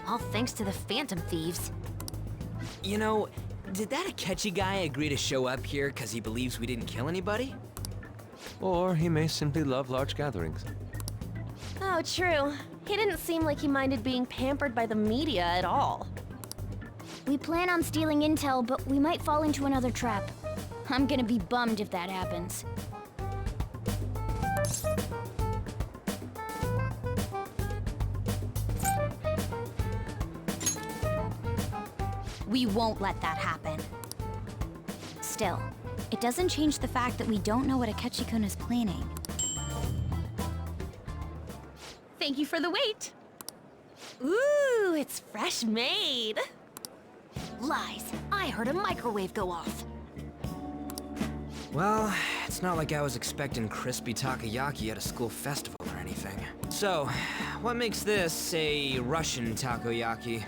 All thanks to the Phantom Thieves. You know, did that Akechi guy agree to show up here because he believes we didn't kill anybody? Or he may simply love large gatherings. Oh, true. He didn't seem like he minded being pampered by the media at all. We plan on stealing intel, but we might fall into another trap. I'm gonna be bummed if that happens. We won't let that happen. Still, it doesn't change the fact that we don't know what Akechi-kun is planning. Thank you for the wait. Ooh, it's fresh made. Lies. I heard a microwave go off. Well, it's not like I was expecting crispy takoyaki at a school festival or anything. So, what makes this a Russian takoyaki?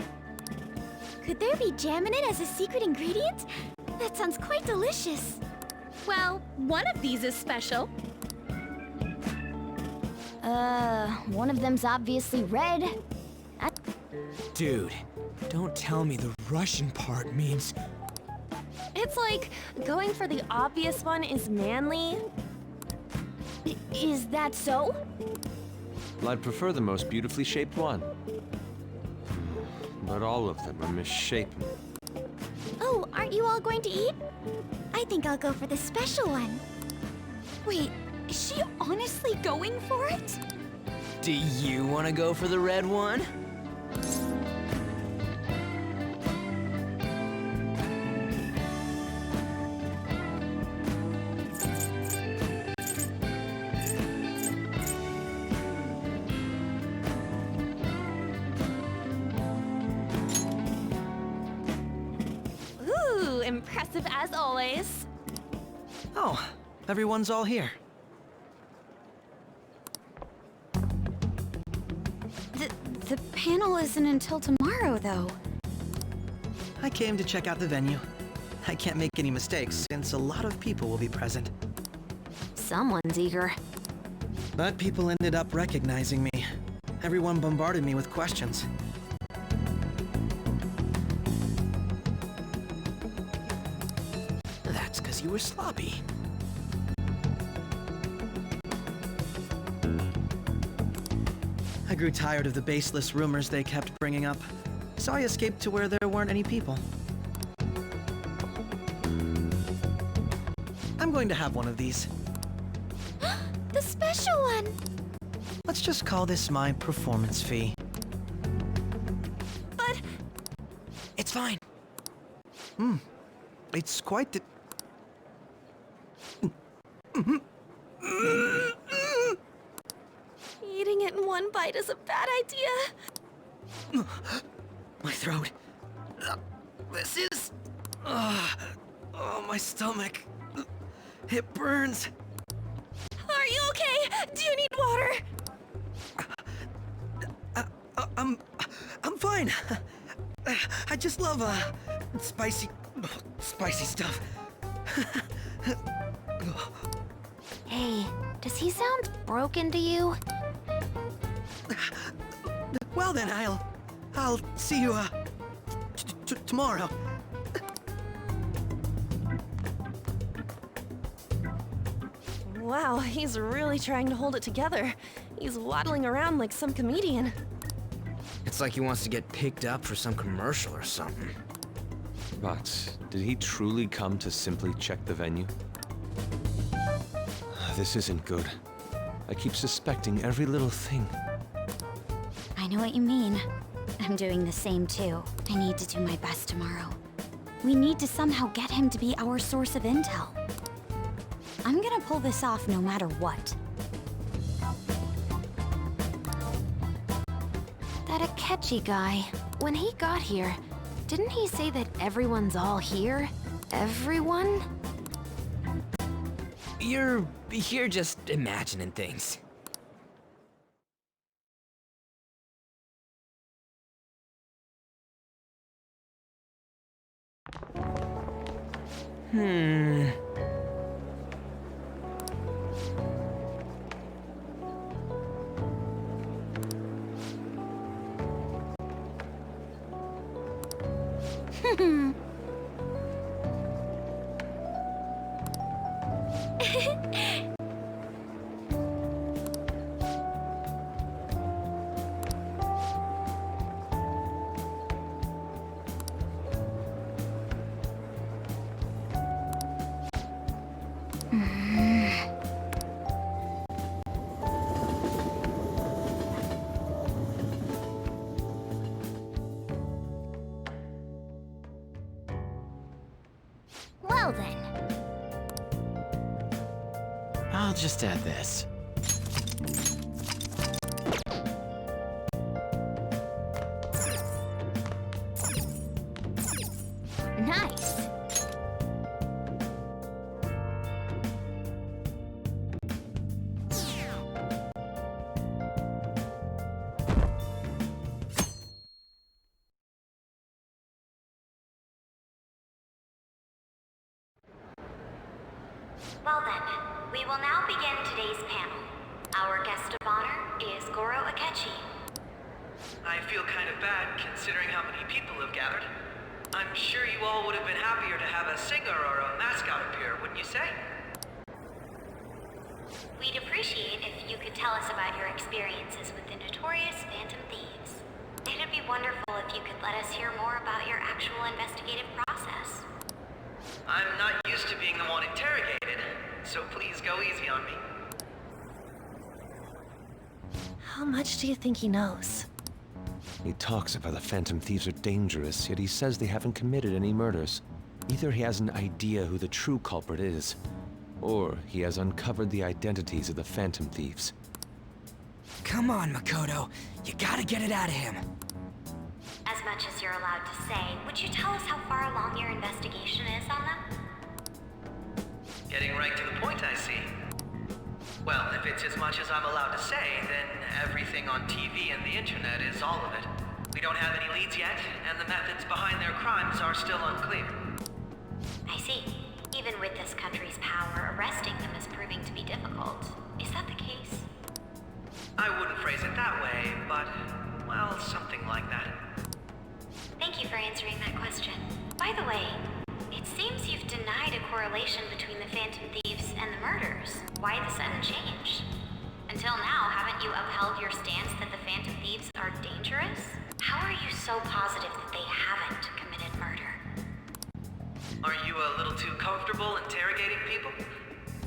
Could there be jam in it as a secret ingredient? That sounds quite delicious. Well, one of these is special. One of them's obviously red. Dude, don't tell me the Russian part means... It's like going for the obvious one is manly. Is that so? Well, I'd prefer the most beautifully shaped one. But all of them are misshapen. Oh, aren't you all going to eat? I think I'll go for the special one. Wait, is she honestly going for it? Do you want to go for the red one? Ooh, impressive as always. Oh, everyone's all here. The panel isn't until tomorrow, though. I came to check out the venue. I can't make any mistakes since a lot of people will be present. Someone's eager. But people ended up recognizing me. Everyone bombarded me with questions. That's because you were sloppy. I grew tired of the baseless rumors they kept bringing up, so I escaped to where there weren't any people. I'm going to have one of these. The special one! Let's just call this my performance fee. But It's fine. It's quite the... eating it in one bite is a bad idea. My throat. This is... oh, my stomach. It burns. Are you okay? Do you need water? I'm fine. I just love, spicy stuff. Hey, does he sound broken to you? Well then, I'll see you, tomorrow. Wow, he's really trying to hold it together. He's waddling around like some comedian. It's like he wants to get picked up for some commercial or something. But did he truly come to simply check the venue? This isn't good. I keep suspecting every little thing. I know what you mean. I'm doing the same too. I need to do my best tomorrow. We need to somehow get him to be our source of intel. I'm gonna pull this off no matter what. That Akechi guy, when he got here, didn't he say that everyone's all here? Everyone? You're just imagining things. Well then. I'll just add this. Nice. Well then, we will now begin today's panel. Our guest of honor is Akechi. I feel kind of bad considering how many people have gathered. I'm sure you all would have been happier to have a singer or a mascot appear, wouldn't you say? We'd appreciate if you could tell us about your experiences with the notorious Phantom Thieves. It'd be wonderful if you could let us hear more about your actual investigative process. I'm not used to being the one interrogated, so please go easy on me. How much do you think he knows? He talks about the Phantom Thieves are dangerous, yet he says they haven't committed any murders. Either he has an idea who the true culprit is, or he has uncovered the identities of the Phantom Thieves. Come on, Makoto. You gotta get it out of him. As much as you're allowed to say, would you tell us how far along your investigation is on them? Getting right to the point, I see. Well, if it's as much as I'm allowed to say, then everything on TV and the internet is all of it. We don't have any leads yet, and the methods behind their crimes are still unclear. I see. Even with this country's power, arresting them is proving to be difficult. Is that the case? I wouldn't phrase it that way, but, well, something like that. Thank you for answering that question. By the way, it seems you've denied a correlation between the Phantom Thieves and the murders. Why the sudden change? Until now, haven't you upheld your stance that the Phantom Thieves are dangerous? How are you so positive that they haven't committed murder? Are you a little too comfortable interrogating people?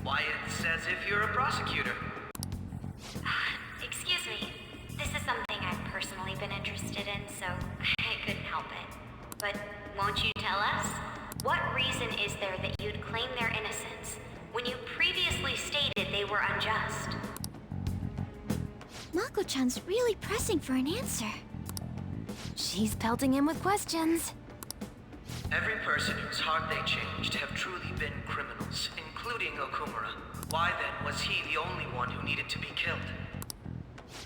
Why, it's as if you're a prosecutor. Excuse me. This is something I've personally been interested in, so I couldn't help it. But won't you tell us? What reason is there that you'd claim their innocence when you previously stated they were unjust? Mako-chan's really pressing for an answer. She's pelting him with questions. Every person whose heart they changed have truly been criminals, including Okumura. Why then was he the only one who needed to be killed?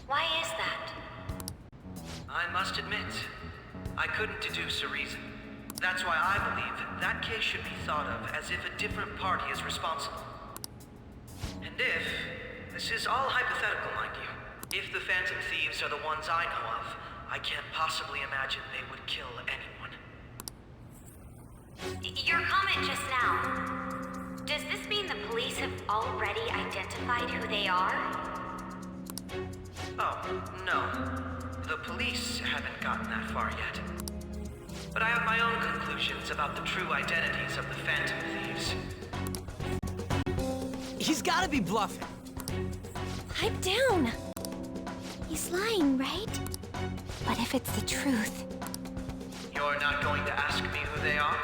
Why is that? I must admit, I couldn't deduce a reason. That's why I believe that case should be thought of as if a different party is responsible. And if, this is all hypothetical, mind you, if the Phantom Thieves are the ones I know of, I can't possibly imagine they would kill anyone. Your comment just now, does this mean the police have already identified who they are? Oh, no. The police haven't gotten that far yet. But I have my own conclusions about the true identities of the Phantom Thieves. He's gotta be bluffing. Pipe down! He's lying, right? But if it's the truth... You're not going to ask me who they are?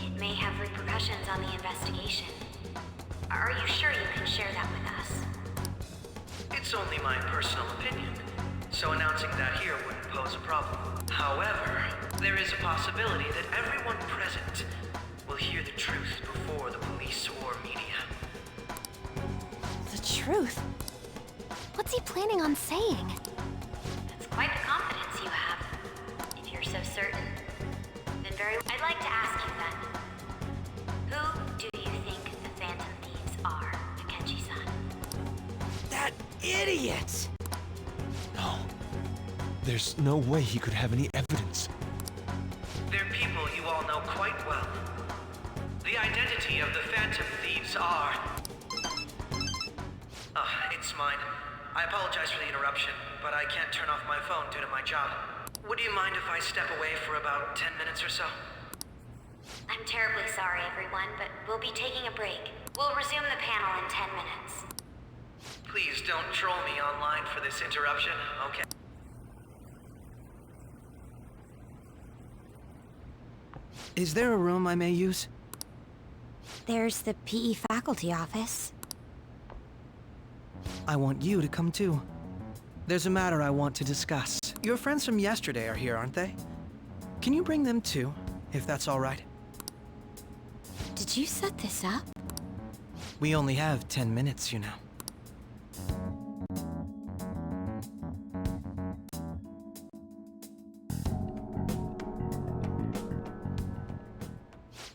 It may have repercussions on the investigation. Are you sure you can share that with us? It's only my personal opinion, so announcing that here wouldn't pose a problem. However, there is a possibility that everyone present will hear the truth before the police or media. The truth? What's he planning on saying? That's quite the confidence you have. If you're so certain, then I'd like to ask you then. Who do you think the Phantom Thieves are, Akechi-san? That idiot! No. There's no way he could have any evidence. identity of the Phantom Thieves are... it's mine. I apologize for the interruption, but I can't turn off my phone due to my job. Would you mind if I step away for about 10 minutes or so? I'm terribly sorry, everyone, but we'll be taking a break. We'll resume the panel in 10 minutes. Please don't troll me online for this interruption, okay? Is there a room I may use? There's the PE faculty office. I want you to come too. There's a matter I want to discuss. Your friends from yesterday are here, aren't they? Can you bring them too, if that's all right? Did you set this up? We only have 10 minutes, you know.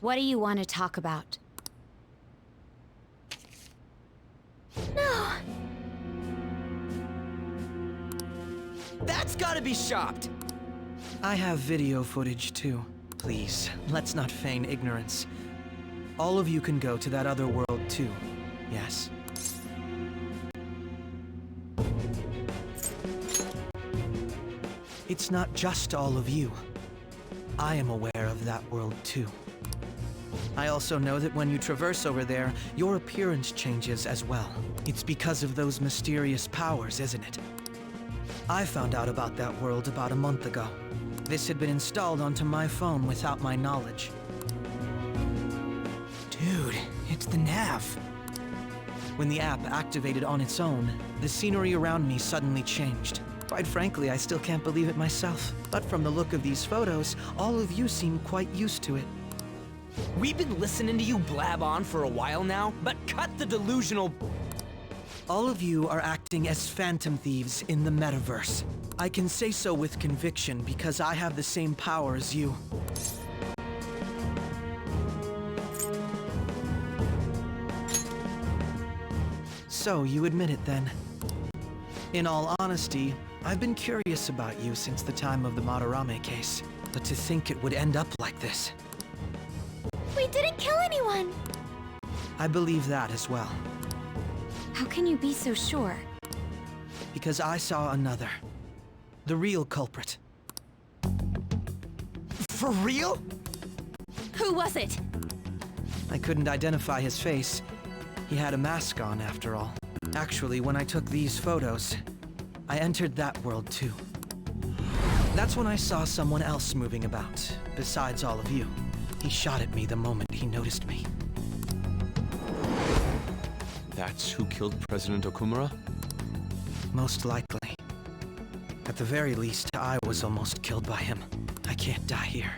What do you want to talk about? No! That's gotta be shopped! I have video footage too. Please, let's not feign ignorance. All of you can go to that other world too, yes? It's not just all of you. I am aware of that world too. I also know that when you traverse over there, your appearance changes as well. It's because of those mysterious powers, isn't it? I found out about that world about a month ago. This had been installed onto my phone without my knowledge. Dude, it's the nav. When the app activated on its own, the scenery around me suddenly changed. Quite frankly, I still can't believe it myself. But from the look of these photos, all of you seem quite used to it. We've been listening to you blab on for a while now, but cut the delusional... All of you are acting as phantom thieves in the metaverse. I can say so with conviction because I have the same power as you. So, you admit it then. In all honesty, I've been curious about you since the time of the Madarame case. But to think it would end up like this. We didn't kill anyone! I believe that as well. How can you be so sure? Because I saw another. The real culprit. For real? Who was it? I couldn't identify his face. He had a mask on, after all. Actually, when I took these photos, I entered that world too. That's when I saw someone else moving about, besides all of you. He shot at me the moment he noticed me. That's who killed President Okumura? Most likely. At the very least, I was almost killed by him. I can't die here.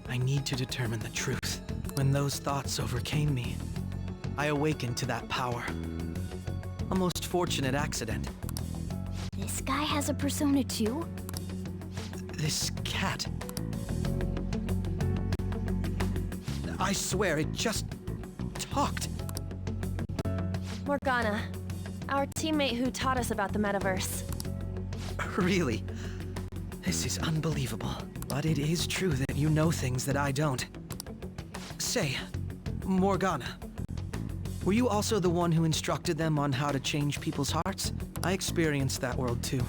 I need to determine the truth. When those thoughts overcame me, I awakened to that power. A most fortunate accident. This guy has a persona too? This cat. I swear, it just talked. Morgana, our teammate who taught us about the metaverse. Really? This is unbelievable. But it is true that you know things that I don't. Say, Morgana, were you also the one who instructed them on how to change people's hearts? I experienced that world too.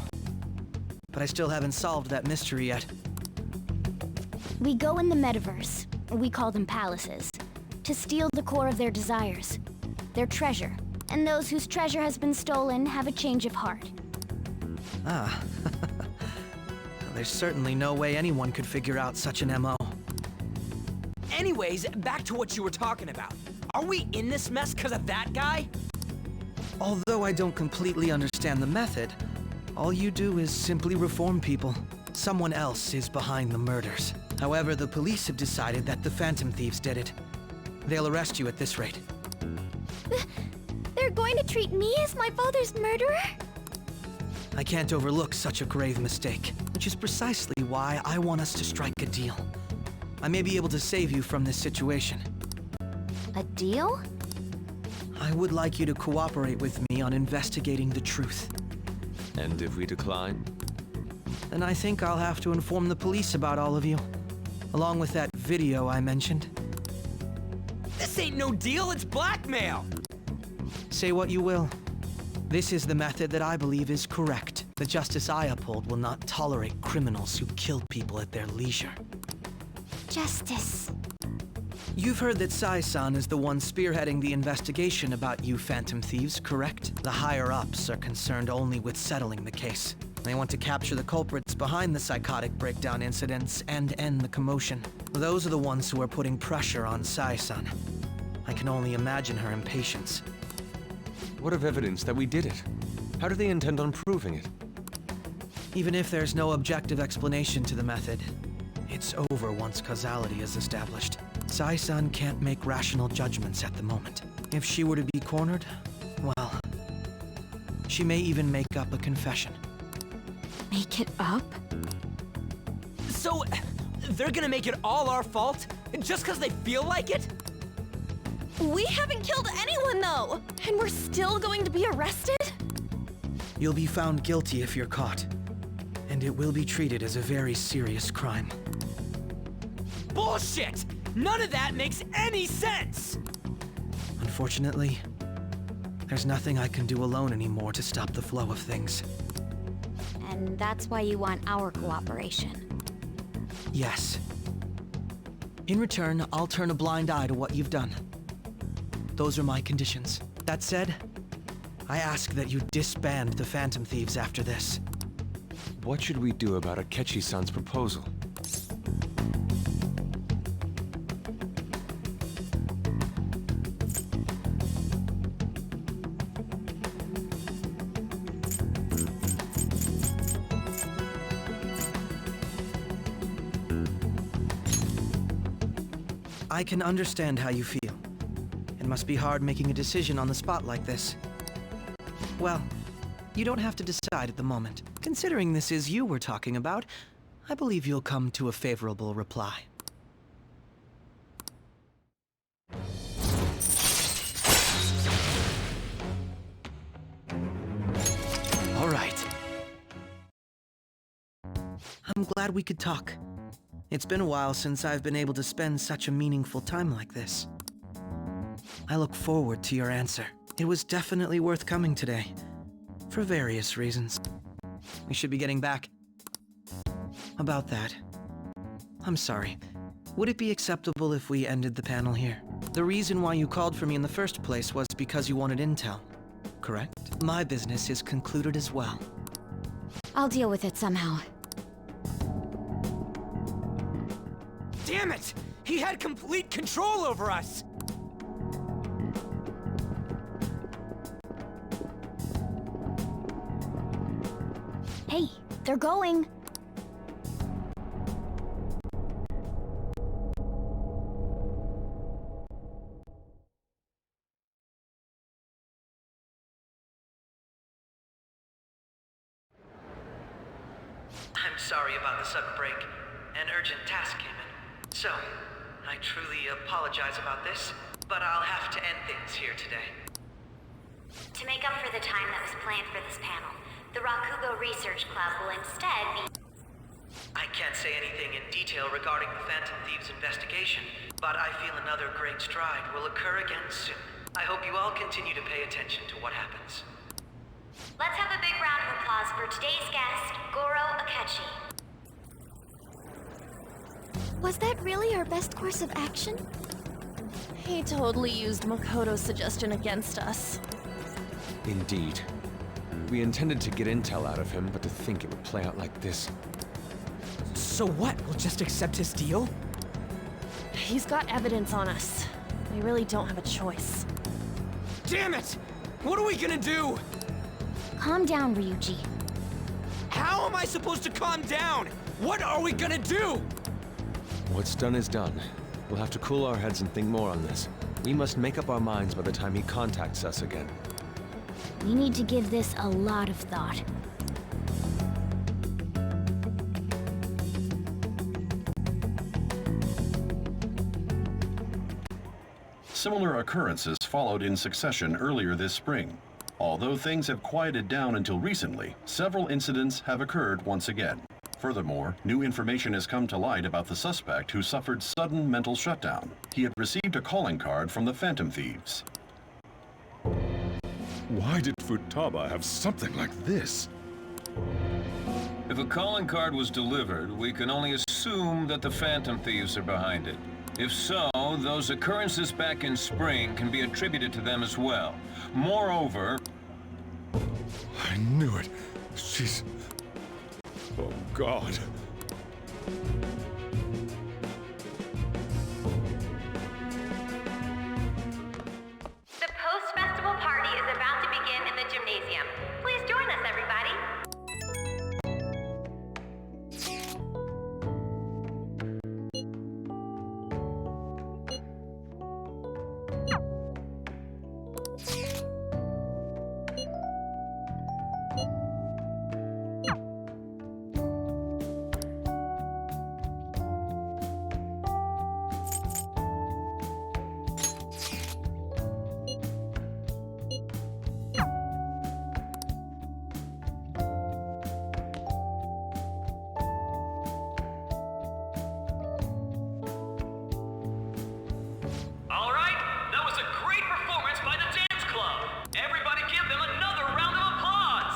But I still haven't solved that mystery yet. We go in the metaverse, we call them palaces, to steal the core of their desires, their treasure. And those whose treasure has been stolen have a change of heart. Ah. There's certainly no way anyone could figure out such an MO. Anyways, back to what you were talking about. Are we in this mess because of that guy? Although I don't completely understand the method, all you do is simply reform people. Someone else is behind the murders. However, the police have decided that the Phantom Thieves did it. They'll arrest you at this rate. They're going to treat me as my father's murderer? I can't overlook such a grave mistake, which is precisely why I want us to strike a deal. I may be able to save you from this situation. A deal? I would like you to cooperate with me on investigating the truth. And if we decline? Then I think I'll have to inform the police about all of you, along with that video I mentioned. This ain't no deal, it's blackmail! Say what you will. This is the method that I believe is correct. The justice I uphold will not tolerate criminals who kill people at their leisure. Justice. You've heard that Sai-san is the one spearheading the investigation about you Phantom Thieves, correct? The higher-ups are concerned only with settling the case. They want to capture the culprits behind the psychotic breakdown incidents and end the commotion. Those are the ones who are putting pressure on Sai-san. I can only imagine her impatience. What of evidence that we did it? How do they intend on proving it? Even if there's no objective explanation to the method, it's over once causality is established. Sai-san can't make rational judgments at the moment. If she were to be cornered, well, she may even make up a confession. Make it up? So, they're gonna make it all our fault? Just because they feel like it? We haven't killed anyone, though! And we're still going to be arrested? You'll be found guilty if you're caught, and it will be treated as a very serious crime. Bullshit! None of that makes any sense! Unfortunately, there's nothing I can do alone anymore to stop the flow of things. And that's why you want our cooperation. Yes. In return, I'll turn a blind eye to what you've done. Those are my conditions. That said, I ask that you disband the Phantom Thieves after this. What should we do about Akechi-san's proposal? I can understand how you feel. It must be hard making a decision on the spot like this. Well, you don't have to decide at the moment. Considering this is you we're talking about, I believe you'll come to a favorable reply. All right. I'm glad we could talk. It's been a while since I've been able to spend such a meaningful time like this. I look forward to your answer. It was definitely worth coming today, for various reasons. We should be getting back. About that, I'm sorry. Would it be acceptable if we ended the panel here? The reason why you called for me in the first place was because you wanted intel, correct? My business is concluded as well. I'll deal with it somehow. Damn it! He had complete control over us! Hey, they're going. I'm sorry about the sudden break. An urgent task came in. So, I truly apologize about this, but I'll have to end things here today. To make up for the time that was planned for this panel, the Rakugo Research Club will instead be... I can't say anything in detail regarding the Phantom Thieves investigation, but I feel another great stride will occur again soon. I hope you all continue to pay attention to what happens. Let's have a big round of applause for today's guest, Goro Akechi. Was that really our best course of action? He totally used Makoto's suggestion against us. Indeed. We intended to get intel out of him, but to think it would play out like this. So what? We'll just accept his deal? He's got evidence on us. We really don't have a choice. Damn it! What are we gonna do? Calm down, Ryuji. How am I supposed to calm down? What are we gonna do? What's done is done. We'll have to cool our heads and think more on this. We must make up our minds by the time he contacts us again. We need to give this a lot of thought. Similar occurrences followed in succession earlier this spring. Although things have quieted down until recently, several incidents have occurred once again. Furthermore, new information has come to light about the suspect who suffered sudden mental shutdown. He had received a calling card from the Phantom Thieves. Why did Futaba have something like this? If a calling card was delivered, we can only assume that the Phantom Thieves are behind it. If so, those occurrences back in spring can be attributed to them as well. Moreover... I knew it. She's... Oh, God. The post-festival party is about to begin in the gymnasium. Please join us, everybody. All right, that was a great performance by the dance club. Everybody give them another round of applause.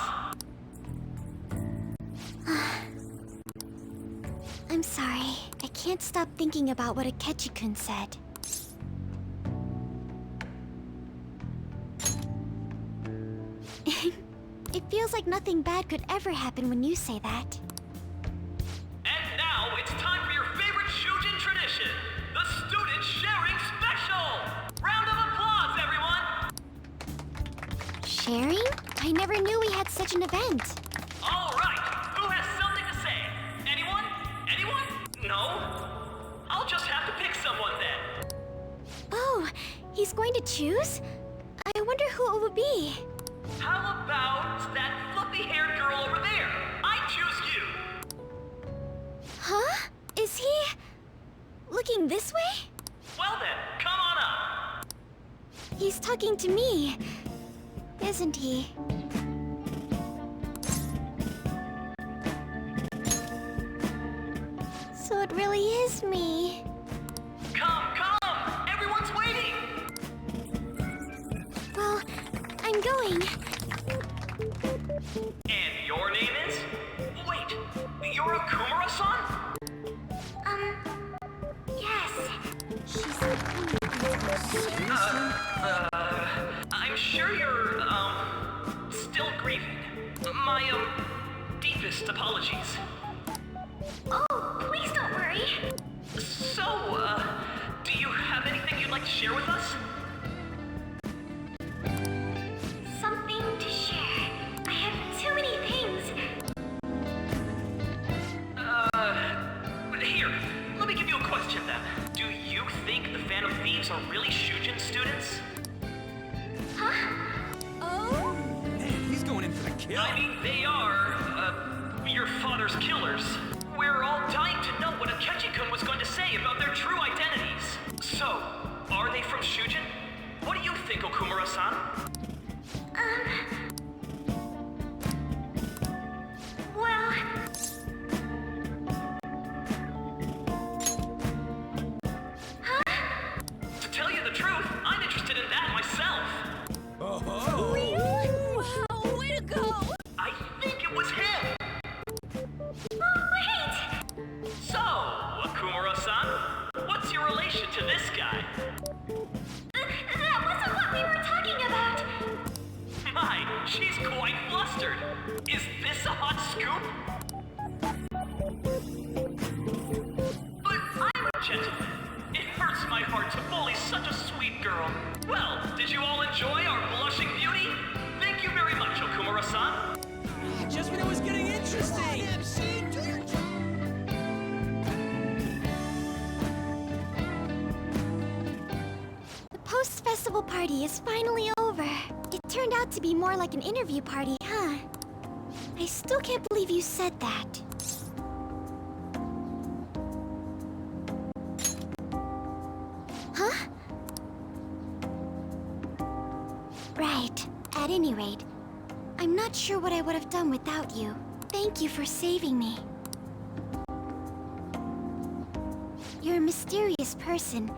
I'm sorry. I can't stop thinking about what Akechi-kun said. It feels like nothing bad could ever happen when you say that. And now it's time for your favorite Shujin tradition, the Student Sharing Special! Round of applause, everyone! Sharing? I never knew we had such an event. All right, who has something to say? Anyone? Anyone? No? I'll just have to pick someone then. Oh, he's going to choose? I wonder who it would be. How about that fluffy-haired girl over there? I choose you! Huh? Is he... looking this way? Well then, come on up! He's talking to me, isn't he? So it really is me. Come, come! Everyone's waiting! Well, I'm going. And your name is? Wait, you're Akumura-san? Yes. She's I'm sure you're, still grieving. My, deepest apologies. Oh, please don't worry. So, do you have anything you'd like to share with us? Something to share. I have too many things. Here, let me give you a question then. Do you think the Phantom Thieves are really Shujin students? Huh? Oh? Man, he's going in for the kill. I mean, they are, your father's killers. We're all dying to know what Akechi-kun was going to say about their true identities. So, are they from Shujin? What do you think, Okumura-san? Well... To tell you the truth, I'm interested in that myself. Really? Wow, way to go! I think it was him. Oh, wait! So, Akumura-san, what's your relation to this guy? That wasn't what we were talking about! My, she's quite flustered. Is this a hot scoop? But I'm a gentleman. It hurts my heart to bully such a sweet girl. Well, did you all enjoy our blushing beauty? Thank you very much, Okumura-san. Just when it was getting interesting! The post-festival party is finally over. It turned out to be more like an interview party, huh? I still can't believe you said that. Huh? Right. At any rate, I'm not sure what I would have done without you. Thank you for saving me. You're a mysterious person,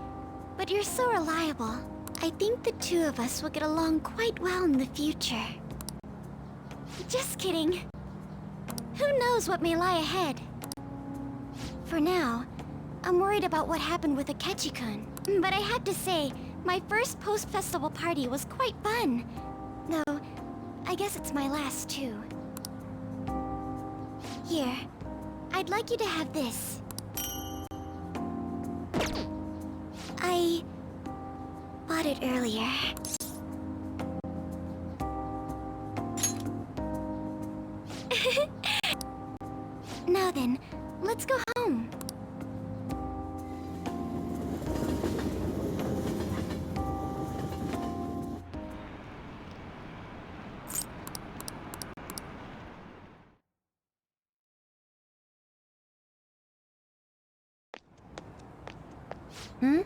but you're so reliable. I think the two of us will get along quite well in the future. Just kidding. Who knows what may lie ahead? For now, I'm worried about what happened with Akechi-kun. But I have to say, my first post-festival party was quite fun. Though, I guess it's my last too. Here, I'd like you to have this. I bought it earlier. Now then, let's go home. Hmm?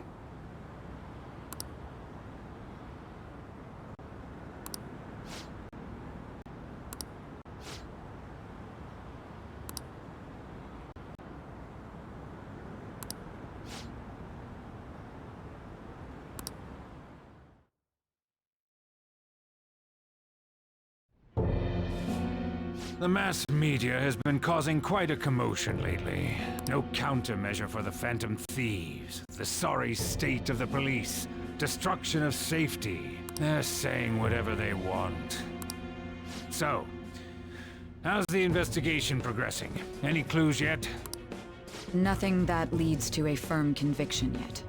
The mass media has been causing quite a commotion lately. No countermeasure for the Phantom Thieves, the sorry state of the police, destruction of safety. They're saying whatever they want. So, how's the investigation progressing? Any clues yet? Nothing that leads to a firm conviction yet.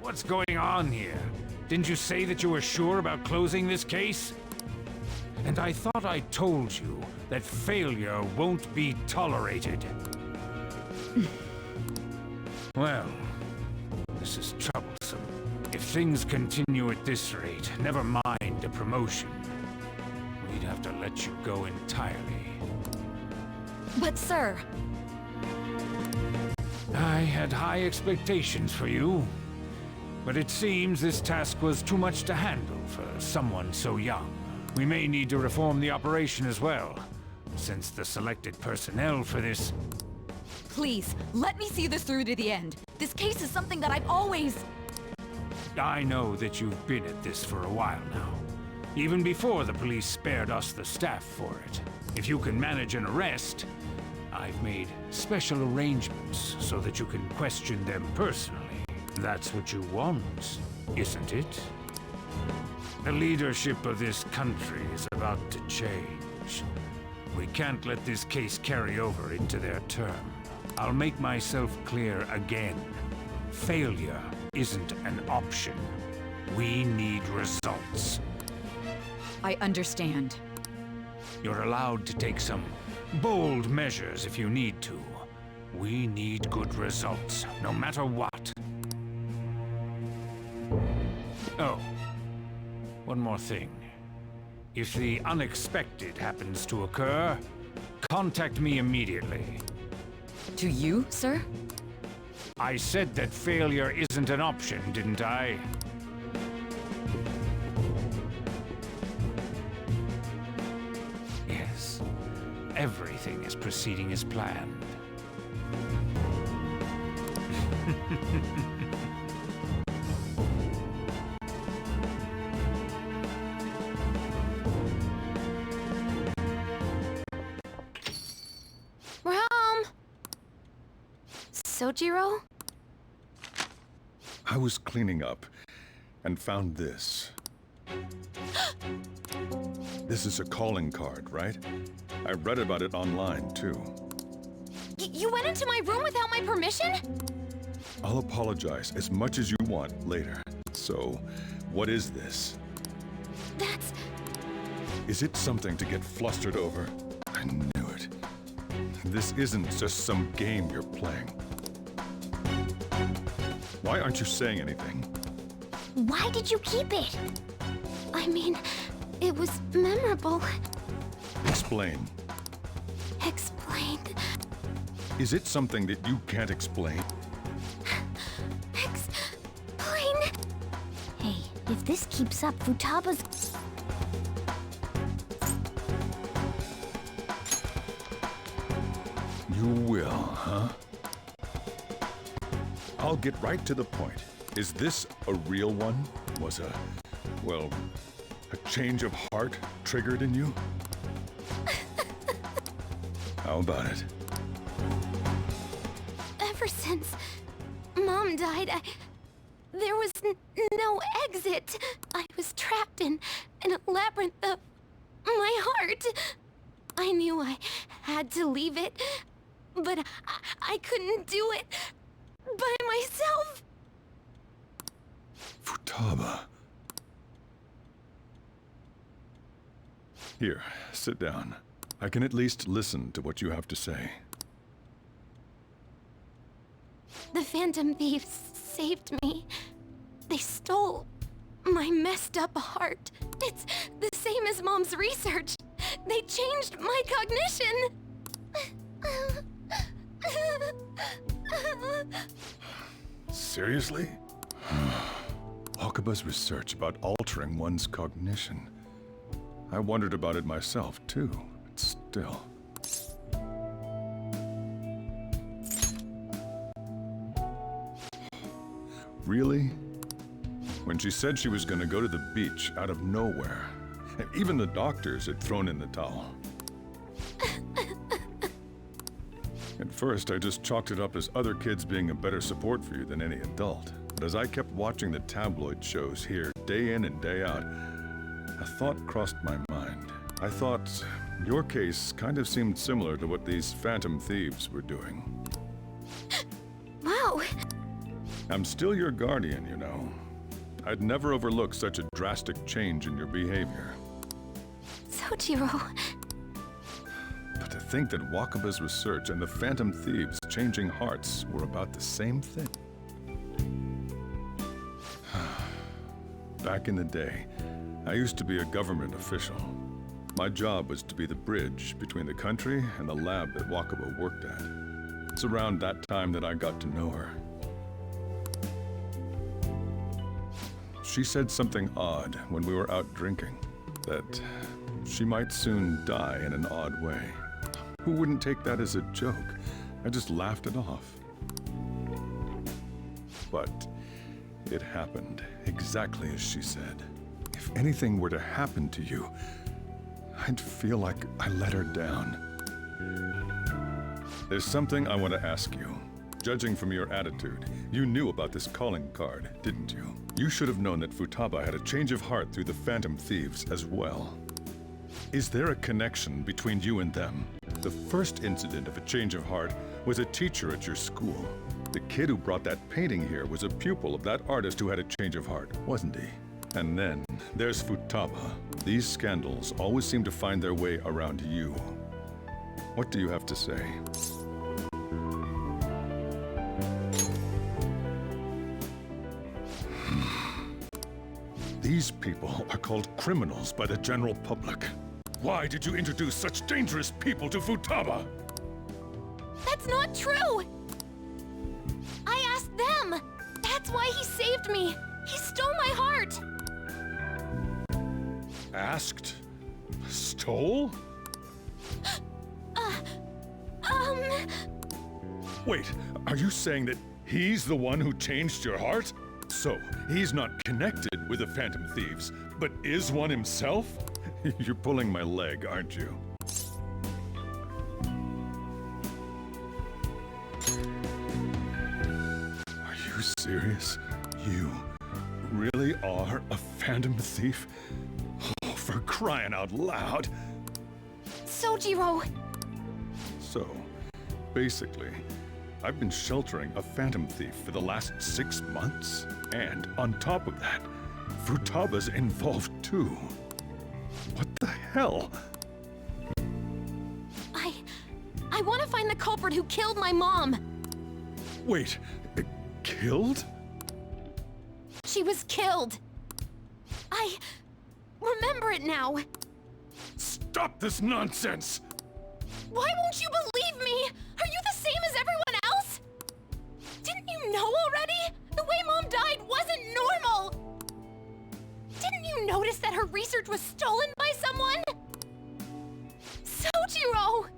What's going on here? Didn't you say that you were sure about closing this case? And I thought I told you that failure won't be tolerated. Well, this is troublesome. If things continue at this rate, never mind a promotion. We'd have to let you go entirely. But sir... I had high expectations for you. But it seems this task was too much to handle for someone so young. We may need to reform the operation as well, since the selected personnel for this... Please, let me see this through to the end. This case is something that I've always... I know that you've been at this for a while now. Even before the police spared us the staff for it. If you can manage an arrest, I've made special arrangements so that you can question them personally. That's what you want, isn't it? The leadership of this country is about to change. We can't let this case carry over into their term. I'll make myself clear again. Failure isn't an option. We need results. I understand. You're allowed to take some bold measures if you need to. We need good results, no matter what. Oh. One more thing. If the unexpected happens to occur, contact me immediately. To you, sir? I said that failure isn't an option, didn't I? Yes. Everything is proceeding as planned. Sojiro? I was cleaning up and found this. This is a calling card, right? I read about it online, too. You went into my room without my permission? I'll apologize as much as you want later. So, what is this? That's... Is it something to get flustered over? I knew it. This isn't just some game you're playing. Why aren't you saying anything? Why did you keep it? I mean, it was memorable. Explain. Explain. Is it something that you can't explain? Explain. Hey, if this keeps up, Futaba's... You will, huh? I'll get right to the point. Is this a real one? Was well, a change of heart triggered in you? How about it? Ever since Mom died, there was no exit. I was trapped in a labyrinth of my heart. I knew I had to leave it, but I couldn't do it by myself. Futaba. Here, sit down. I can at least listen to what you have to say. The Phantom Thieves saved me. They stole my messed up heart. It's the same as Mom's research. They changed my cognition. Seriously? Wakaba's research about altering one's cognition. I wondered about it myself, too. But still. Really? When she said she was gonna go to the beach out of nowhere, and even the doctors had thrown in the towel. At first, I just chalked it up as other kids being a better support for you than any adult. But as I kept watching the tabloid shows here, day in and day out, a thought crossed my mind. I thought your case kind of seemed similar to what these Phantom Thieves were doing. Wow. I'm still your guardian, you know. I'd never overlook such a drastic change in your behavior. Sojiro. But to think that Wakaba's research and the Phantom Thieves' changing hearts were about the same thing. Back in the day, I used to be a government official. My job was to be the bridge between the country and the lab that Wakaba worked at. It's around that time that I got to know her. She said something odd when we were out drinking, that she might soon die in an odd way. Who wouldn't take that as a joke? I just laughed it off. But it happened exactly as she said. If anything were to happen to you, I'd feel like I let her down. There's something I want to ask you. Judging from your attitude, you knew about this calling card, didn't you? You should have known that Futaba had a change of heart through the Phantom Thieves as well. Is there a connection between you and them? The first incident of a change of heart was a teacher at your school. The kid who brought that painting here was a pupil of that artist who had a change of heart, wasn't he? And then there's Futaba. These scandals always seem to find their way around you. What do you have to say? These people are called criminals by the general public. Why did you introduce such dangerous people to Futaba? That's not true! I asked them! That's why he saved me! He stole my heart! Asked? Stole? Wait, are you saying that he's the one who changed your heart? So, he's not connected with the Phantom Thieves, but is one himself? You're pulling my leg, aren't you? Are you serious? You really are a Phantom Thief? Oh, for crying out loud! Sojiro! So, basically, I've been sheltering a Phantom Thief for the last 6 months. And on top of that, Futaba's involved too. What the hell? I want to find the culprit who killed my mom! Wait, killed? She was killed! I remember it now! Stop this nonsense! Why won't you believe me? Are you the same as everyone else? Didn't you know already? The way Mom died wasn't normal! Didn't you notice that her research was stolen by someone? Sojiro!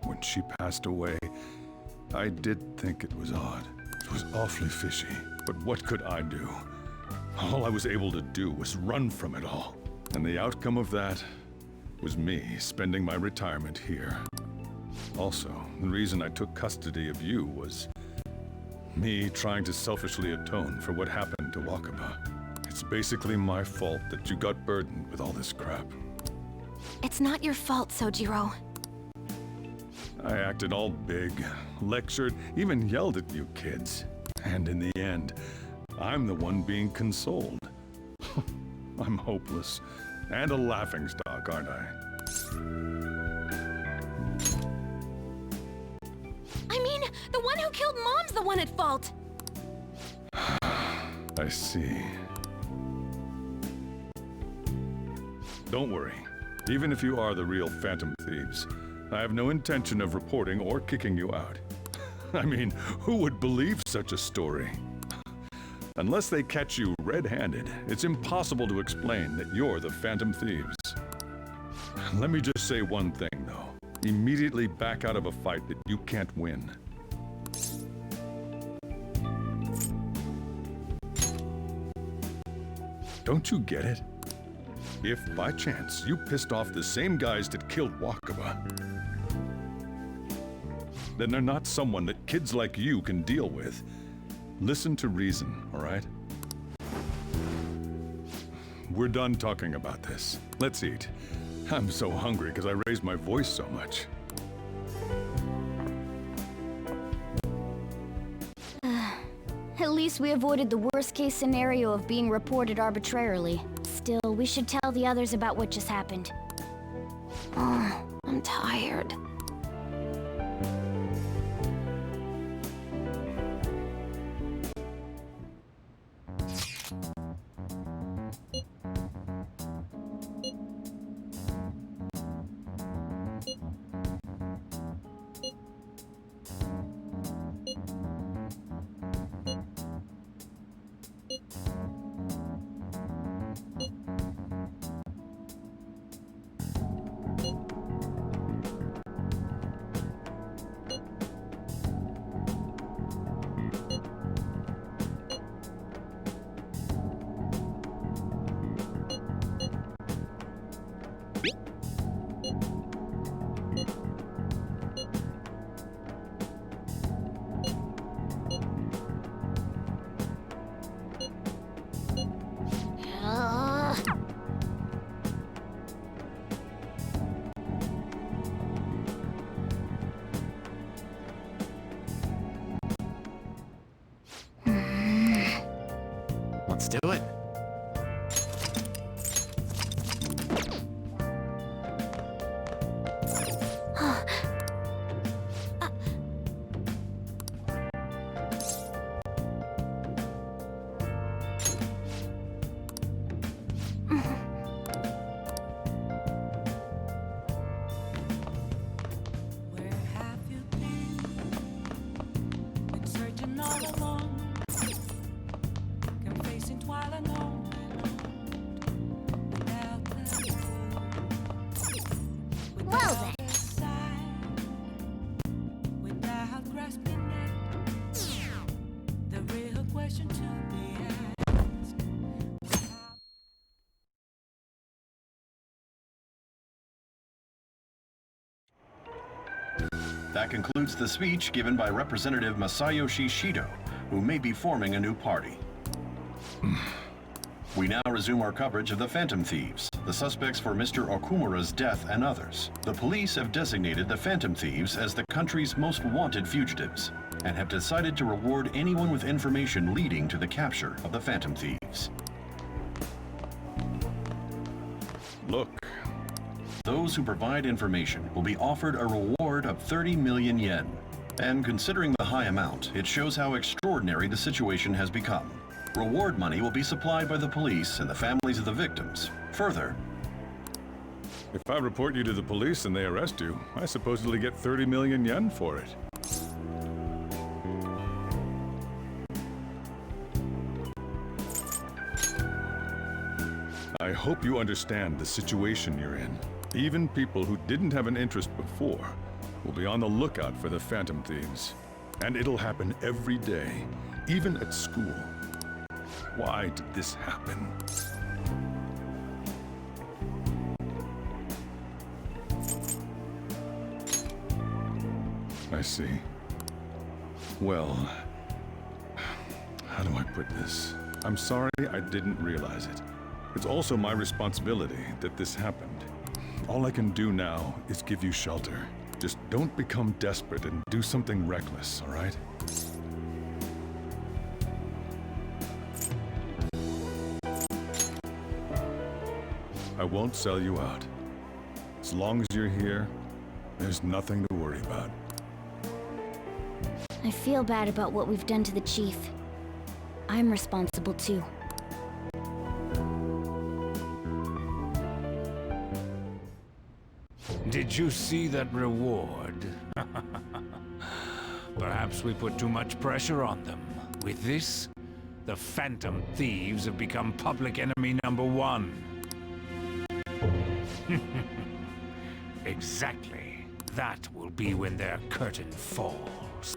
When she passed away, I did think it was odd. It was awfully fishy. But what could I do? All I was able to do was run from it all. And the outcome of that was me spending my retirement here. Also, the reason I took custody of you was me trying to selfishly atone for what happened to Wakaba. It's basically my fault that you got burdened with all this crap. It's not your fault, Sojiro. I acted all big, lectured, even yelled at you kids. And in the end, I'm the one being consoled. I'm hopeless. And a laughingstock, aren't I? I mean, the one who killed Mom's the one at fault! I see. Don't worry. Even if you are the real Phantom Thieves, I have no intention of reporting or kicking you out. I mean, who would believe such a story? Unless they catch you red-handed, it's impossible to explain that you're the Phantom Thieves. Let me just say one thing, though. Immediately back out of a fight that you can't win. Don't you get it? If, by chance, you pissed off the same guys that killed Wakaba, then they're not someone that kids like you can deal with. Listen to reason, all right? We're done talking about this. Let's eat. I'm so hungry because I raised my voice so much. At least we avoided the worst-case scenario of being reported arbitrarily. Still, we should tell the others about what just happened. I'm tired. Let's do it. Well then. That concludes the speech given by Representative Masayoshi Shido, who may be forming a new party. We now resume our coverage of the Phantom Thieves, the suspects for Mr. Okumura's death and others. The police have designated the Phantom Thieves as the country's most wanted fugitives, and have decided to reward anyone with information leading to the capture of the Phantom Thieves. Look. Those who provide information will be offered a reward of 30 million yen. And considering the high amount, it shows how extraordinary the situation has become. Reward money will be supplied by the police and the families of the victims. Further, if I report you to the police and they arrest you, I supposedly get 30 million yen for it. I hope you understand the situation you're in. Even people who didn't have an interest before will be on the lookout for the Phantom Thieves. And it'll happen every day, even at school. Why did this happen? I see. Well, how do I put this? I'm sorry I didn't realize it. It's also my responsibility that this happened. All I can do now is give you shelter. Just don't become desperate and do something reckless, all right? I won't sell you out. As long as you're here, there's nothing to worry about. I feel bad about what we've done to the chief. I'm responsible too. Did you see that reward? Perhaps we put too much pressure on them. With this, the Phantom Thieves have become public enemy #1. Exactly. That will be when their curtain falls.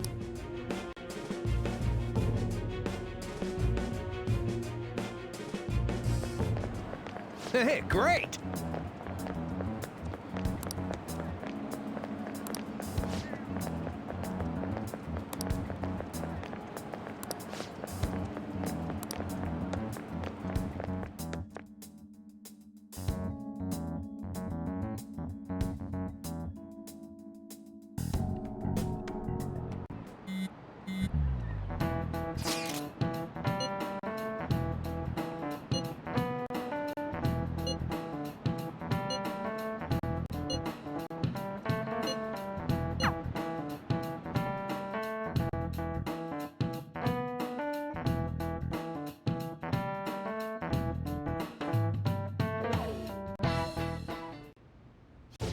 Hey, great!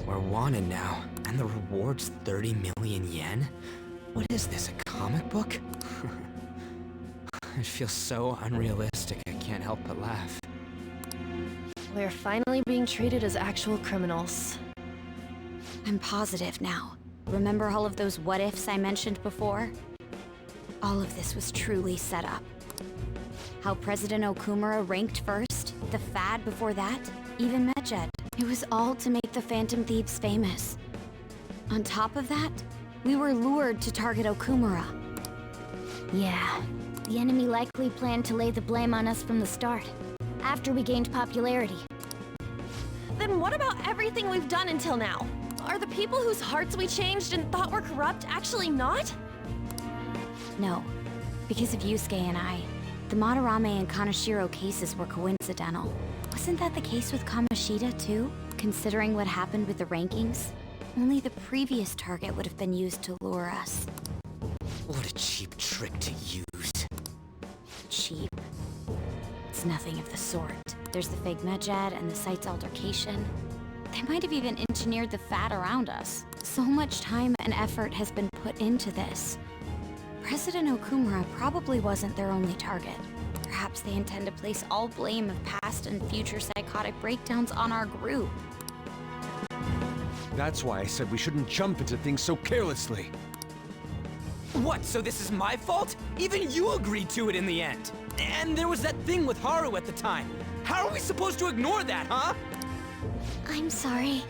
We're wanted now, and the reward's 30 million yen? What is this, a comic book? It feels so unrealistic, I can't help but laugh. We're finally being treated as actual criminals. I'm positive now. Remember all of those what-ifs I mentioned before? All of this was truly set up. How President Okumura ranked first, the Fad before that, even Medjed. It was all to make the Phantom Thieves famous. On top of that, we were lured to target Okumura. Yeah, the enemy likely planned to lay the blame on us from the start, after we gained popularity. Then what about everything we've done until now? Are the people whose hearts we changed and thought were corrupt actually not? No, because of Yusuke and I, the Madarame and Kaneshiro cases were coincidental. Wasn't that the case with Kamoshida too? Considering what happened with the rankings, only the previous target would have been used to lure us. What a cheap trick to use. Cheap? It's nothing of the sort. There's the fake Medjed and the site's altercation. They might have even engineered the Fat around us. So much time and effort has been put into this. President Okumura probably wasn't their only target. Perhaps they intend to place all blame of past and future psychotic breakdowns on our group. That's why I said we shouldn't jump into things so carelessly. What, so this is my fault? Even you agreed to it in the end. And there was that thing with Haru at the time. How are we supposed to ignore that, huh? I'm sorry.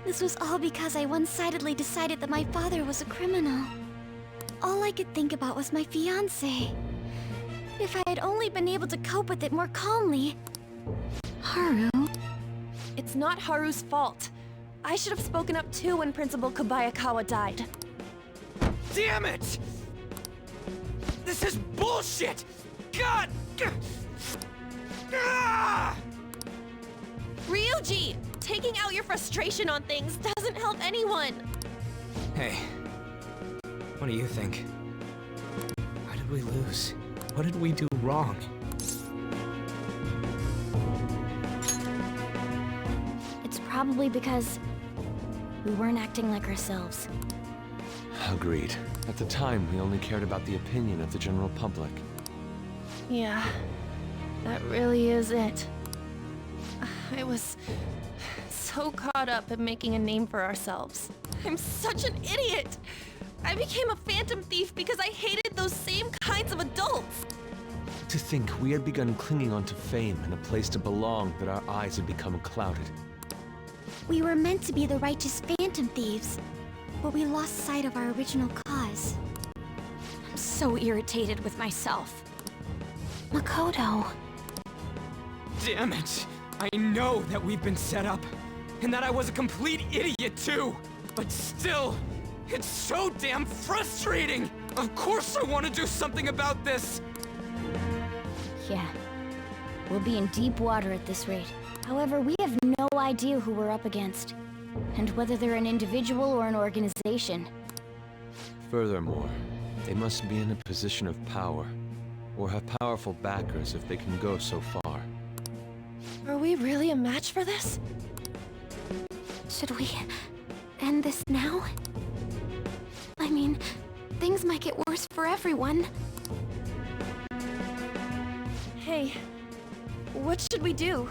This was all because I one-sidedly decided that my father was a criminal. All I could think about was my fiancé. If I had only been able to cope with it more calmly. Haru? It's not Haru's fault. I should have spoken up too when Principal Kobayakawa died. Damn it! This is bullshit! God! Ah! Ryuji! Taking out your frustration on things doesn't help anyone! Hey, what do you think? Why did we lose? What did we do wrong? It's probably because we weren't acting like ourselves. Agreed. At the time, we only cared about the opinion of the general public. Yeah, that really is it. I was so caught up in making a name for ourselves. I'm such an idiot! I became a phantom thief because I hated those same kinds of adults! To think we had begun clinging onto fame and a place to belong that our eyes had become clouded. We were meant to be the righteous phantom thieves, but we lost sight of our original cause. I'm so irritated with myself. Makoto. Damn it! I know that we've been set up, and that I was a complete idiot too! But still, it's so damn frustrating! Of course I want to do something about this! Yeah. We'll be in deep water at this rate. However, we have no idea who we're up against, and whether they're an individual or an organization. Furthermore, they must be in a position of power, or have powerful backers if they can go so far. Are we really a match for this? Should we end this now? I mean, things might get worse for everyone. Hey, what should we do?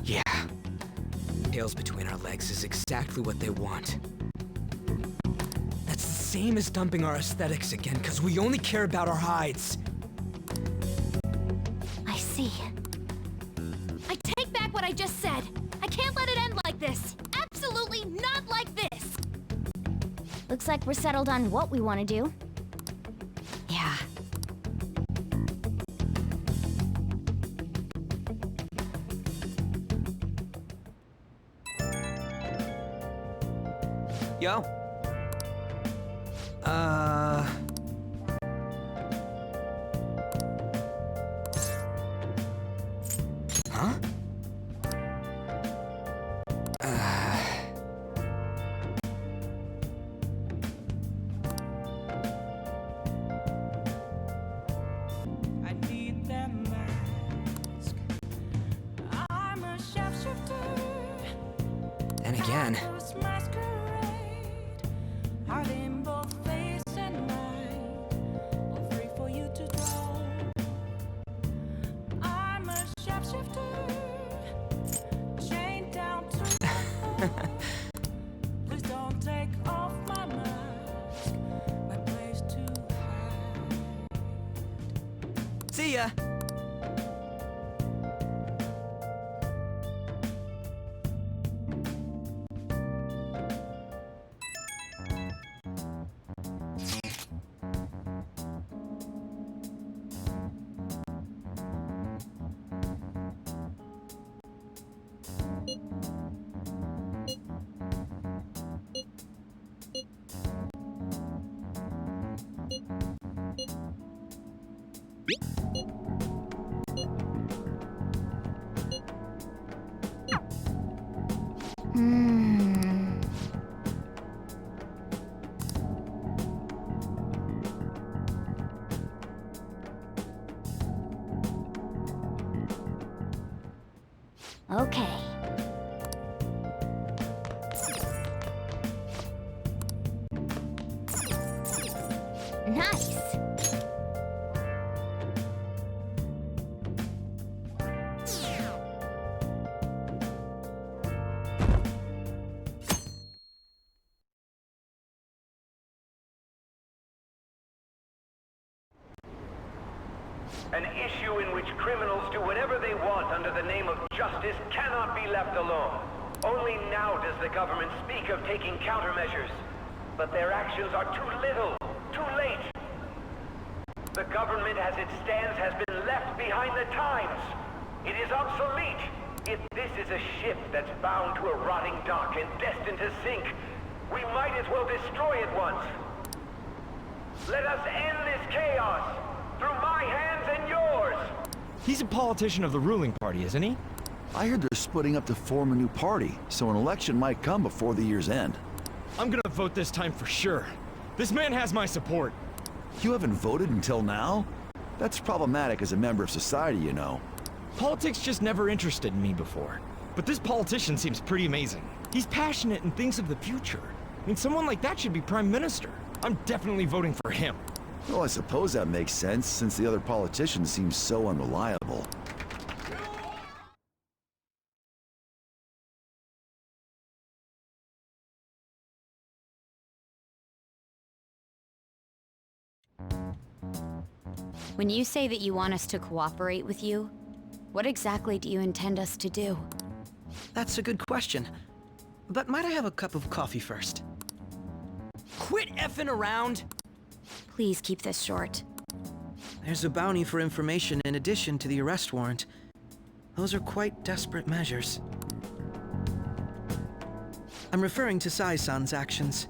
Yeah. Tails between our legs is exactly what they want. That's the same as dumping our aesthetics again, because we only care about our hides. I see. I take back what I just said. I can't let it end like this. Absolutely not like this. Looks like we're settled on what we want to do. Yeah. Yo. Huh? I need that mask. I'm a shapeshifter. And again. Those masquerade. Heart in both face and mind. All free for you to go. I'm a shapeshifter. Chained down to the floor. Please don't take off my mask. My place to hide. See ya! Okay. Nice. An issue in which criminals do whatever they want under the name of justice cannot be left alone. Only now does the government speak of taking countermeasures. But their actions are too little, too late. The government as it stands has been left behind the times. It is obsolete. If this is a ship that's bound to a rotting dock and destined to sink, we might as well destroy it once. Let us end this chaos through my hands and yours. He's a politician of the ruling party, isn't he? I heard they're splitting up to form a new party, so an election might come before the year's end. I'm gonna vote this time for sure. This man has my support. You haven't voted until now? That's problematic as a member of society, you know. Politics just never interested me before. But this politician seems pretty amazing. He's passionate and thinks of the future. I mean, someone like that should be prime minister. I'm definitely voting for him. Well, I suppose that makes sense, since the other politicians seem so unreliable. When you say that you want us to cooperate with you, what exactly do you intend us to do? That's a good question. But might I have a cup of coffee first? Quit effing around! Please keep this short. There's a bounty for information in addition to the arrest warrant. Those are quite desperate measures. I'm referring to Sai-san's actions.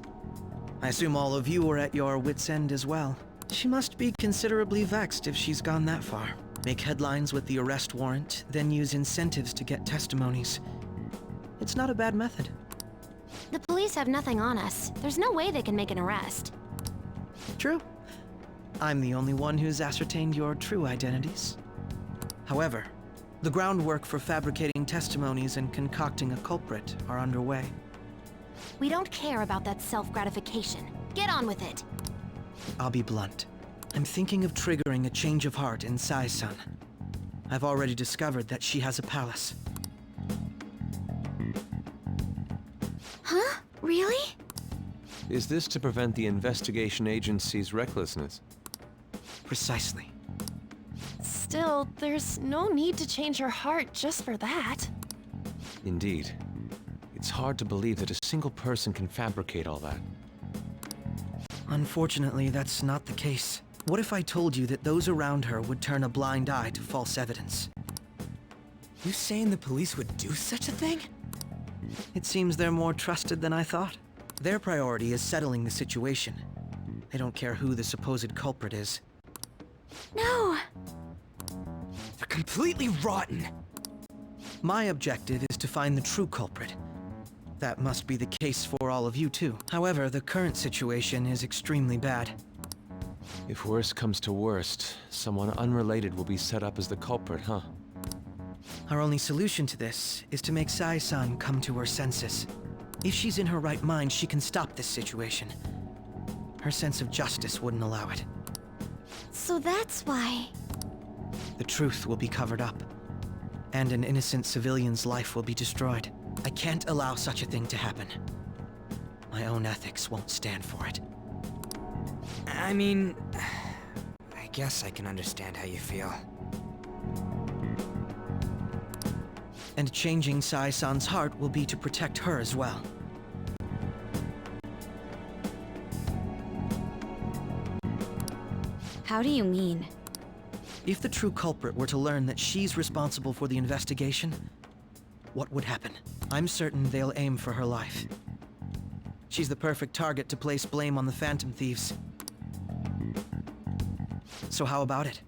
I assume all of you are at your wits' end as well. She must be considerably vexed if she's gone that far. Make headlines with the arrest warrant, then use incentives to get testimonies. It's not a bad method. The police have nothing on us. There's no way they can make an arrest. True. I'm the only one who's ascertained your true identities. However, the groundwork for fabricating testimonies and concocting a culprit are underway. We don't care about that self-gratification. Get on with it. I'll be blunt. I'm thinking of triggering a change of heart in Sai-san. I've already discovered that she has a palace. Huh? Really? Is this to prevent the investigation agency's recklessness? Precisely. Still, there's no need to change her heart just for that. Indeed. It's hard to believe that a single person can fabricate all that. Unfortunately, that's not the case. What if I told you that those around her would turn a blind eye to false evidence? You saying the police would do such a thing? It seems they're more trusted than I thought. Their priority is settling the situation. They don't care who the supposed culprit is. No! They're completely rotten! My objective is to find the true culprit. That must be the case for all of you too. However, the current situation is extremely bad. If worst comes to worst, someone unrelated will be set up as the culprit, huh? Our only solution to this is to make Sai-san come to her senses. If she's in her right mind, she can stop this situation. Her sense of justice wouldn't allow it. So that's why... The truth will be covered up, and an innocent civilian's life will be destroyed. I can't allow such a thing to happen. My own ethics won't stand for it. I mean, I guess I can understand how you feel. And changing Sai-san's heart will be to protect her as well. How do you mean? If the true culprit were to learn that she's responsible for the investigation, what would happen? I'm certain they'll aim for her life. She's the perfect target to place blame on the Phantom Thieves. So how about it?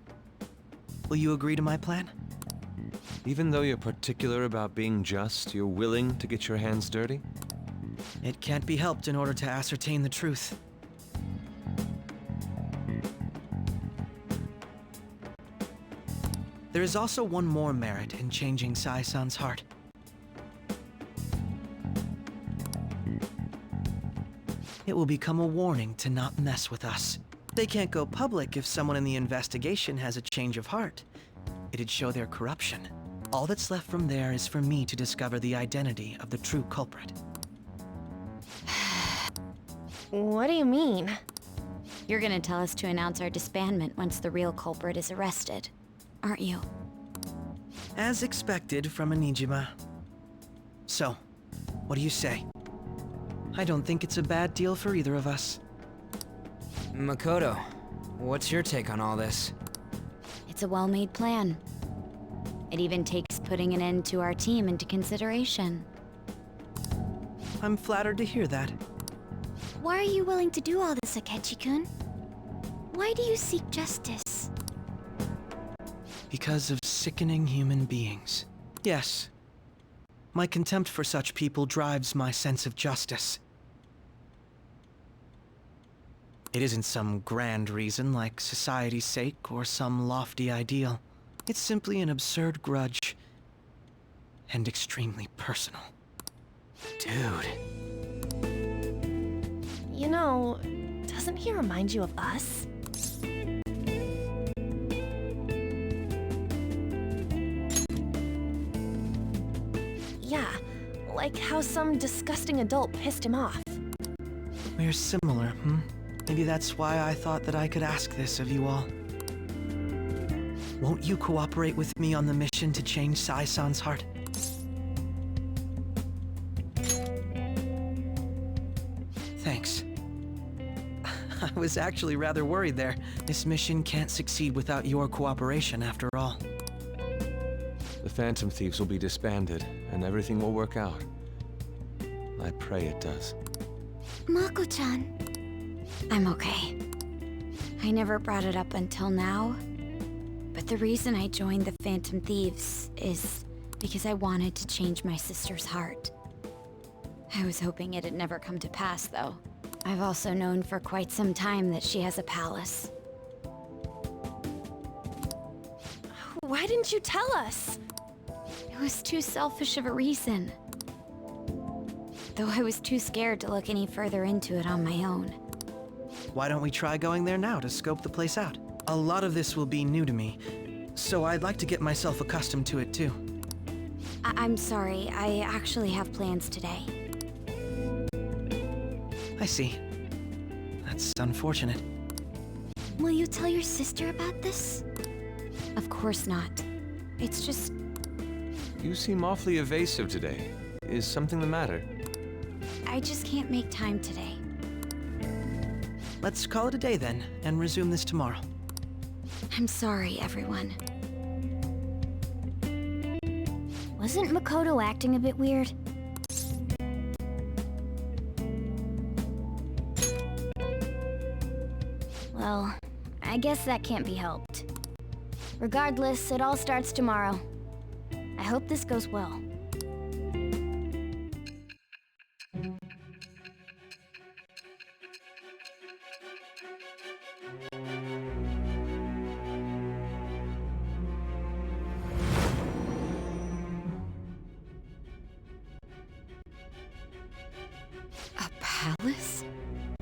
Will you agree to my plan? Even though you're particular about being just, you're willing to get your hands dirty? It can't be helped in order to ascertain the truth. There is also one more merit in changing Sai-san's heart. It will become a warning to not mess with us. They can't go public if someone in the investigation has a change of heart. It'd show their corruption. All that's left from there is for me to discover the identity of the true culprit. What do you mean? You're gonna tell us to announce our disbandment once the real culprit is arrested, aren't you? As expected from a Nijima. So, what do you say? I don't think it's a bad deal for either of us. Makoto, what's your take on all this? It's a well-made plan. It even takes putting an end to our team into consideration. I'm flattered to hear that. Why are you willing to do all this, Akechi-kun? Why do you seek justice? Because of sickening human beings. Yes. My contempt for such people drives my sense of justice. It isn't some grand reason like society's sake or some lofty ideal. It's simply an absurd grudge. And extremely personal. Dude. You know, doesn't he remind you of us? Yeah, like how some disgusting adult pissed him off. We're similar, hmm? Maybe that's why I thought that I could ask this of you all. Won't you cooperate with me on the mission to change Sai-san's heart? Thanks. I was actually rather worried there. This mission can't succeed without your cooperation, after all. The Phantom Thieves will be disbanded, and everything will work out. I pray it does. Mako-chan. I'm okay. I never brought it up until now, but the reason I joined the Phantom Thieves is because I wanted to change my sister's heart. I was hoping it'd never come to pass, though. I've also known for quite some time that she has a palace. Why didn't you tell us? It was too selfish of a reason. Though I was too scared to look any further into it on my own. Why don't we try going there now to scope the place out? A lot of this will be new to me, so I'd like to get myself accustomed to it too. I'm sorry, I actually have plans today. I see. That's unfortunate. Will you tell your sister about this? Of course not. It's just... You seem awfully evasive today. Is something the matter? I just can't make time today. Let's call it a day then, and resume this tomorrow. I'm sorry, everyone. Wasn't Makoto acting a bit weird? Well, I guess that can't be helped. Regardless, it all starts tomorrow. I hope this goes well. A palace?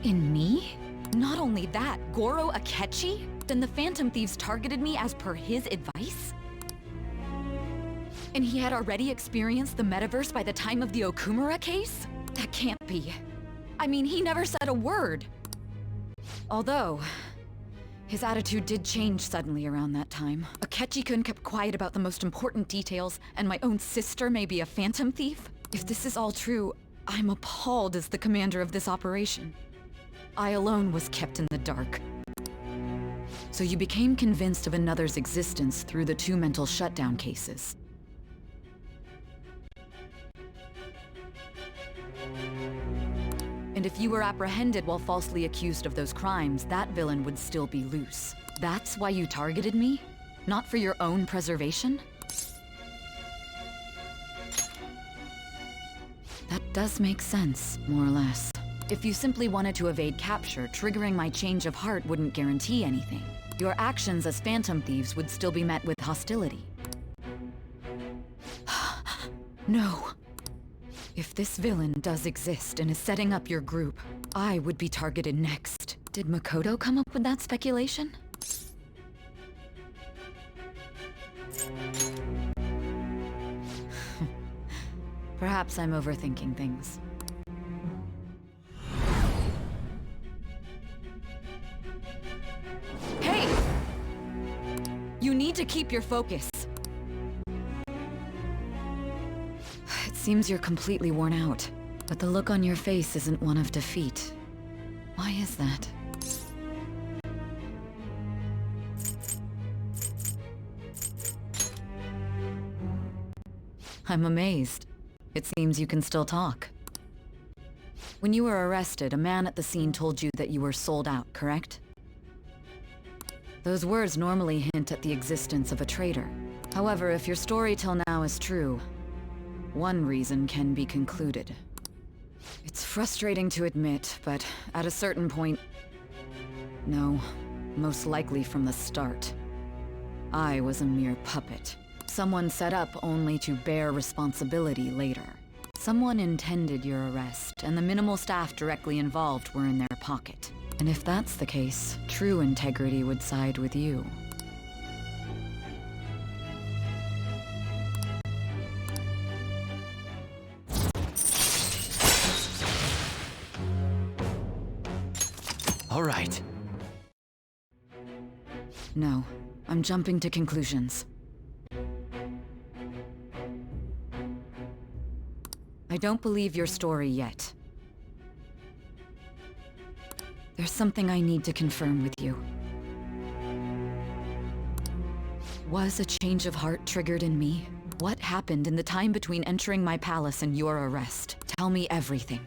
In me? Not only that, Goro Akechi? Then the Phantom Thieves targeted me as per his advice? And he had already experienced the metaverse by the time of the Okumura case? That can't be. I mean, he never said a word. Although, his attitude did change suddenly around that time. Akechi-kun kept quiet about the most important details, and my own sister may be a Phantom Thief? If this is all true, I'm appalled as the commander of this operation. I alone was kept in the dark. So you became convinced of another's existence through the 2 mental shutdown cases. And if you were apprehended while falsely accused of those crimes, that villain would still be loose. That's why you targeted me? Not for your own preservation? That does make sense, more or less. If you simply wanted to evade capture, triggering my change of heart wouldn't guarantee anything. Your actions as Phantom Thieves would still be met with hostility. No. If this villain does exist and is setting up your group, I would be targeted next. Did Makoto come up with that speculation? Perhaps I'm overthinking things. Hey! You need to keep your focus. It seems you're completely worn out, but the look on your face isn't one of defeat. Why is that? I'm amazed. It seems you can still talk. When you were arrested, a man at the scene told you that you were sold out, correct? Those words normally hint at the existence of a traitor. However, if your story till now is true, one reason can be concluded. It's frustrating to admit, but at a certain point... No, most likely from the start. I was a mere puppet. Someone set up only to bear responsibility later. Someone intended your arrest, and the minimal staff directly involved were in their pocket. And if that's the case, true integrity would side with you. All right. No, I'm jumping to conclusions. I don't believe your story yet. There's something I need to confirm with you. Was a change of heart triggered in me? What happened in the time between entering my palace and your arrest? Tell me everything.